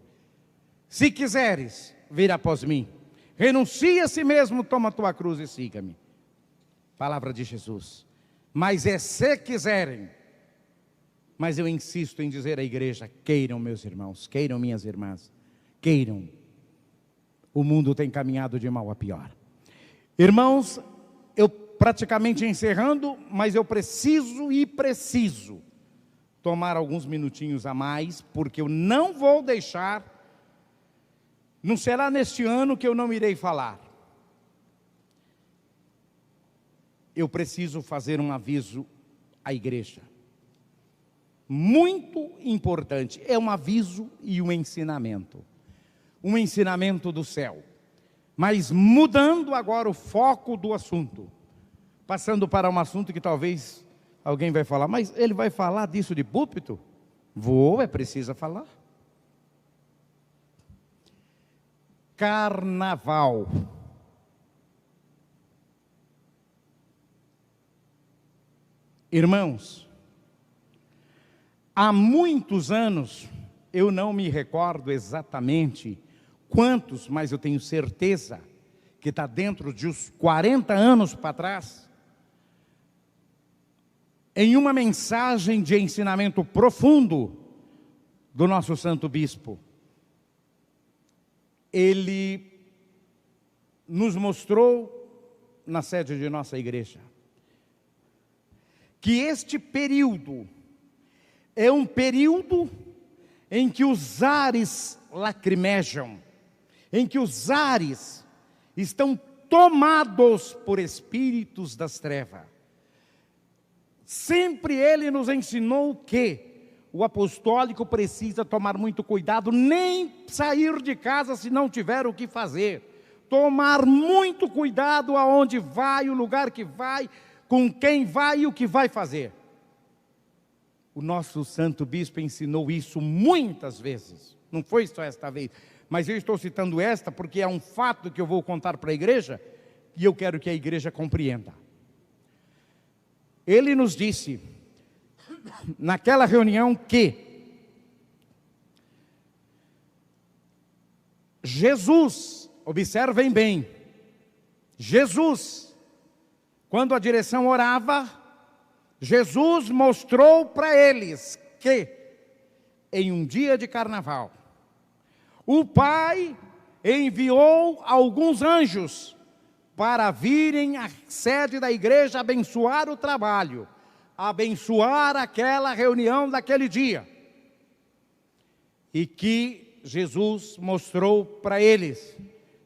Se quiseres vir após mim, renuncia a si mesmo, toma a tua cruz e siga-me. Palavra de Jesus. Mas se quiserem. Mas eu insisto em dizer à igreja, queiram meus irmãos, queiram minhas irmãs, queiram. O mundo tem caminhado de mal a pior. Irmãos, eu praticamente encerrando, mas eu preciso tomar alguns minutinhos a mais, porque eu não vou deixar, não será neste ano que eu não irei falar. Eu preciso fazer um aviso à igreja. Muito importante. É um aviso e um ensinamento. Um ensinamento do céu. Mas mudando agora o foco do assunto. Passando para um assunto que talvez alguém vai falar. Mas ele vai falar disso de púlpito? Precisa falar. Carnaval. Irmãos, há muitos anos, eu não me recordo exatamente quantos, mas eu tenho certeza que está dentro de uns 40 anos para trás, em uma mensagem de ensinamento profundo do nosso Santo Bispo, ele nos mostrou na sede de nossa igreja que este período é um período em que os ares lacrimejam, em que os ares estão tomados por espíritos das trevas. Sempre ele nos ensinou que o apostólico precisa tomar muito cuidado, nem sair de casa se não tiver o que fazer. Tomar muito cuidado aonde vai, o lugar que vai, com quem vai e o que vai fazer. O nosso santo bispo ensinou isso muitas vezes, não foi só esta vez, mas eu estou citando esta porque é um fato que eu vou contar para a igreja e eu quero que a igreja compreenda. Ele nos disse, naquela reunião, que Jesus, observem bem, Jesus, quando a direção orava, Jesus mostrou para eles que, em um dia de carnaval, o Pai enviou alguns anjos para virem à sede da igreja abençoar o trabalho, abençoar aquela reunião daquele dia. E que Jesus mostrou para eles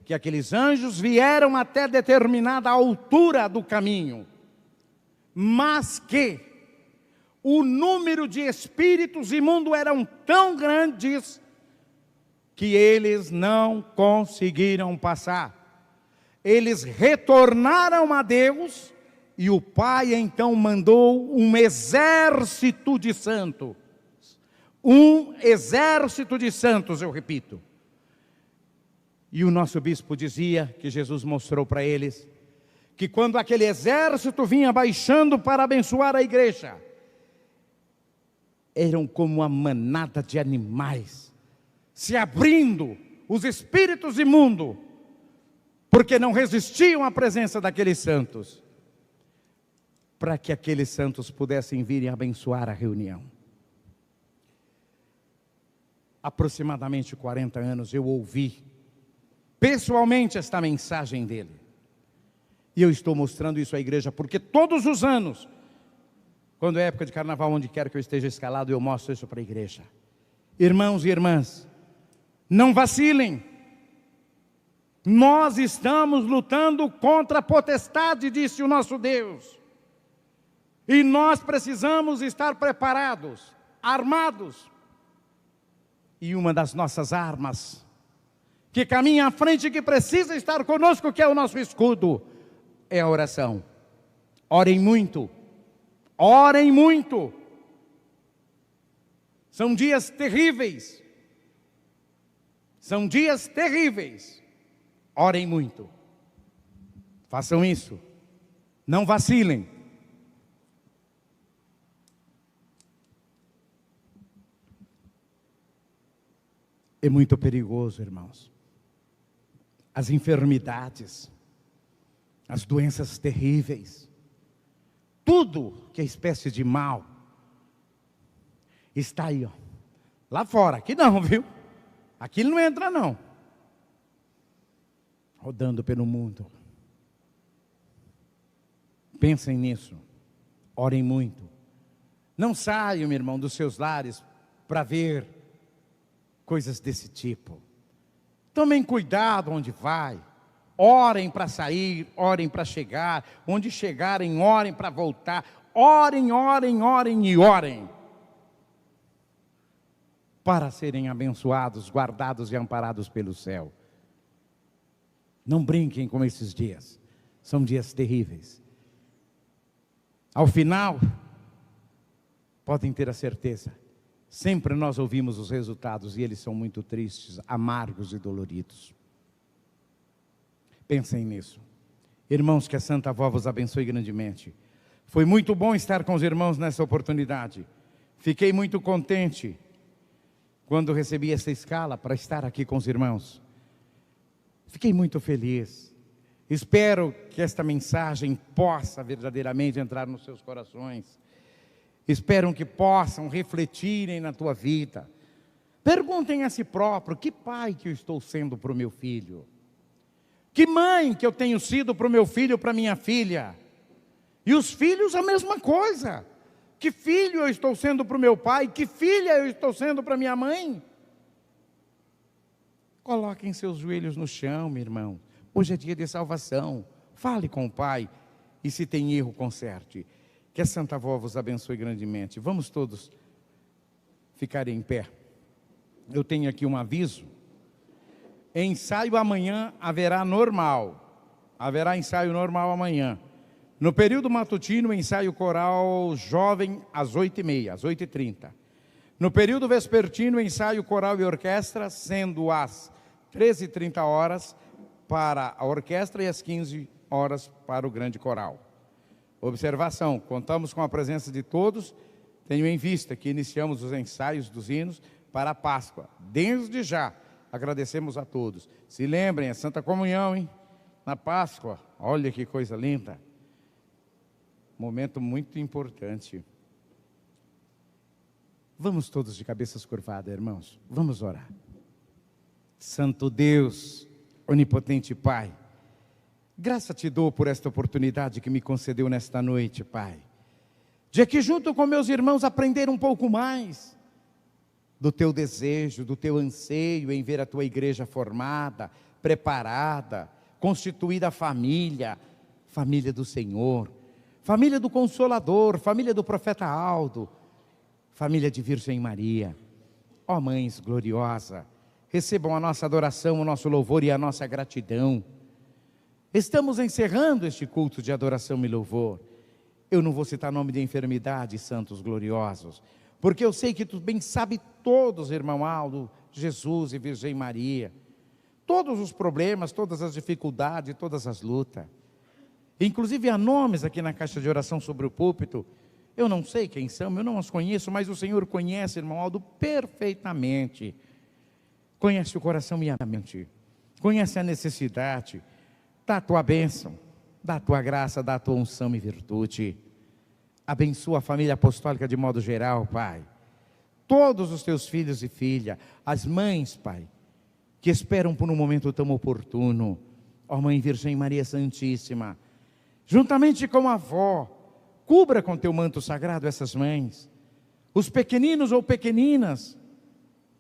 que aqueles anjos vieram até determinada altura do caminho, mas que o número de espíritos imundos eram tão grandes que eles não conseguiram passar. Eles retornaram a Deus e o Pai então mandou um exército de santos. Um exército de santos, eu repito. E o nosso bispo dizia que Jesus mostrou para eles que quando aquele exército vinha baixando para abençoar a igreja, eram como uma manada de animais, se abrindo, os espíritos imundos, porque não resistiam à presença daqueles santos, para que aqueles santos pudessem vir e abençoar a reunião. Aproximadamente 40 anos eu ouvi pessoalmente esta mensagem dele. E eu estou mostrando isso à igreja, porque todos os anos, quando é época de carnaval, onde quer que eu esteja escalado, eu mostro isso para a igreja. Irmãos e irmãs, não vacilem. Nós estamos lutando contra a potestade, disse o nosso Deus. E nós precisamos estar preparados, armados. E uma das nossas armas, que caminha à frente, que precisa estar conosco, que é o nosso escudo, é a oração. Orem muito. Orem muito. São dias terríveis. São dias terríveis. Orem muito. Façam isso. Não vacilem. É muito perigoso, irmãos. As enfermidades, as doenças terríveis, tudo que é espécie de mal, está aí, ó, lá fora. Aqui não, viu? Aqui não entra não. Rodando pelo mundo. Pensem nisso. Orem muito. Não saiam, meu irmão, dos seus lares para ver coisas desse tipo. Tomem cuidado onde vai. Orem para sair, orem para chegar. Onde chegarem, orem para voltar. Orem, orem, orem e orem. Para serem abençoados, guardados e amparados pelo céu. Não brinquem com esses dias. São dias terríveis. Ao final, podem ter a certeza, sempre nós ouvimos os resultados e eles são muito tristes, amargos e doloridos. Pensem nisso. Irmãos, que a Santa Avó vos abençoe grandemente. Foi muito bom estar com os irmãos nessa oportunidade. Fiquei muito contente quando recebi essa escala para estar aqui com os irmãos. Fiquei muito feliz. Espero que esta mensagem possa verdadeiramente entrar nos seus corações. Espero que possam refletirem na tua vida. Perguntem a si próprio: que pai que eu estou sendo para o meu filho? Que mãe que eu tenho sido para o meu filho, para a minha filha. E os filhos a mesma coisa. Que filho eu estou sendo para o meu pai, que filha eu estou sendo para minha mãe. Coloquem seus joelhos no chão, meu irmão. Hoje é dia de salvação. Fale com o pai e se tem erro, conserte. Que a Santa Avó vos abençoe grandemente. Vamos todos ficar em pé. Eu tenho aqui um aviso. Ensaio amanhã haverá normal. Haverá ensaio normal amanhã. No período matutino, ensaio coral jovem às 8h30, às 8h30. No período vespertino, ensaio coral e orquestra, sendo às 13h30 para a orquestra e às 15h para o grande coral. Observação, contamos com a presença de todos. Tenho em vista que iniciamos os ensaios dos hinos para a Páscoa. Desde já, agradecemos a todos. Se lembrem, é Santa Comunhão, hein? Na Páscoa, olha que coisa linda. Momento muito importante. Vamos todos de cabeças curvadas, irmãos. Vamos orar. Santo Deus, onipotente Pai, graça te dou por esta oportunidade que me concedeu nesta noite, Pai. De aqui junto com meus irmãos aprender um pouco mais do teu desejo, do teu anseio em ver a tua igreja formada, preparada, constituída família, família do Senhor, família do Consolador, família do profeta Aldo, família de Virgem Maria. Ó mães gloriosa, recebam a nossa adoração, o nosso louvor e a nossa gratidão. Estamos encerrando este culto de adoração e louvor. Eu não vou citar nome de enfermidade, santos gloriosos, porque eu sei que tu bem sabe todos, irmão Aldo, Jesus e Virgem Maria, todos os problemas, todas as dificuldades, todas as lutas. Inclusive há nomes aqui na caixa de oração sobre o púlpito. Eu não sei quem são, eu não os conheço, mas o Senhor conhece, irmão Aldo, perfeitamente. Conhece o coração e a mente, conhece a necessidade. Dá a tua bênção, dá a tua graça, dá a tua unção e virtude. Abençoa a família apostólica de modo geral, Pai. Todos os teus filhos e filhas, as mães, Pai, que esperam por um momento tão oportuno. Ó Mãe Virgem Maria Santíssima, juntamente com a avó, cubra com teu manto sagrado essas mães, os pequeninos ou pequeninas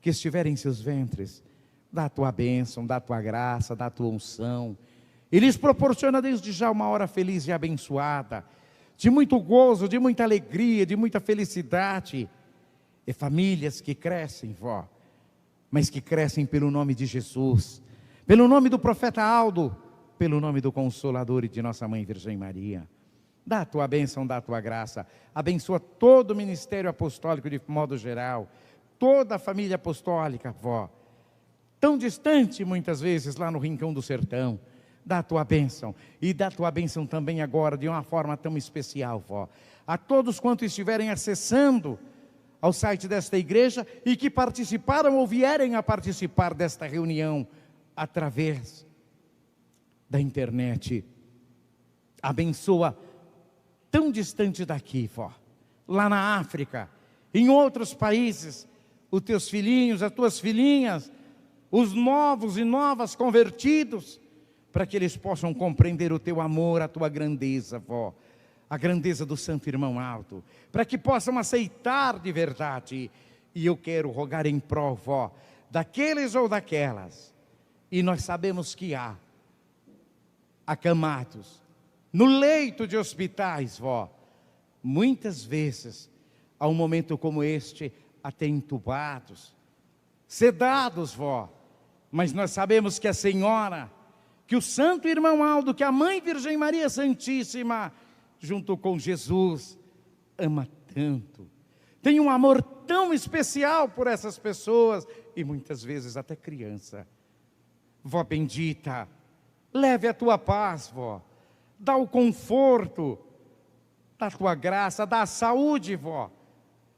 que estiverem em seus ventres. Dá a tua bênção, dá a tua graça, dá a tua unção, e lhes proporciona desde já uma hora feliz e abençoada, de muito gozo, de muita alegria, de muita felicidade. E famílias que crescem, vó, mas que crescem pelo nome de Jesus, pelo nome do profeta Aldo, pelo nome do Consolador e de nossa Mãe Virgem Maria. Dá a tua bênção, dá a tua graça, abençoa todo o ministério apostólico de modo geral, toda a família apostólica, vó, tão distante muitas vezes lá no rincão do sertão. Dá a tua bênção, e dá a tua bênção também agora, de uma forma tão especial, vó, a todos quantos estiverem acessando ao site desta igreja e que participaram ou vierem a participar desta reunião através da internet. Abençoa tão distante daqui, vó, lá na África, em outros países, os teus filhinhos, as tuas filhinhas, os novos e novas convertidos, para que eles possam compreender o teu amor, a tua grandeza, vó, a grandeza do Santo Irmão Aldo, para que possam aceitar de verdade. E eu quero rogar em prol, vó, daqueles ou daquelas, e nós sabemos que há acamados no leito de hospitais, vó, muitas vezes, a um momento como este, até entubados, sedados, vó, mas nós sabemos que a Senhora, que o Santo Irmão Aldo, que a Mãe Virgem Maria Santíssima, junto com Jesus, ama tanto, tem um amor tão especial por essas pessoas, e muitas vezes até criança. Vó bendita, leve a tua paz, vó, dá o conforto, dá a tua graça, dá a saúde, vó.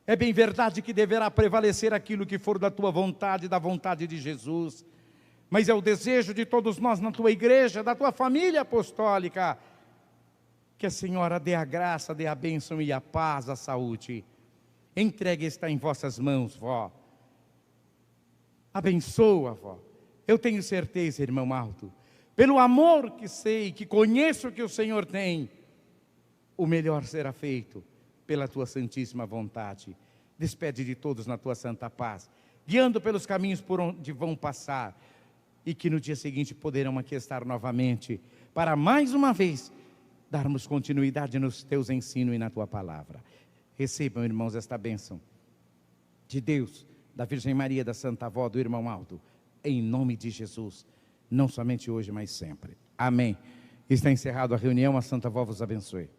É bem verdade que deverá prevalecer aquilo que for da tua vontade, da vontade de Jesus, mas é o desejo de todos nós na tua igreja, da tua família apostólica, que a Senhora dê a graça, dê a bênção e a paz, a saúde. Entregue está em vossas mãos, vó. Abençoa, vó. Eu tenho certeza, irmão Aldo, pelo amor que sei, que conheço que o Senhor tem, o melhor será feito pela tua santíssima vontade. Despede de todos na tua santa paz, guiando pelos caminhos por onde vão passar, e que no dia seguinte poderão aqui estar novamente, para mais uma vez darmos continuidade nos teus ensinos e na tua palavra. Recebam, irmãos, esta bênção de Deus, da Virgem Maria, da Santa Avó, do irmão Aldo, em nome de Jesus, não somente hoje, mas sempre. Amém. Está encerrado a reunião, a Santa Avó vos abençoe.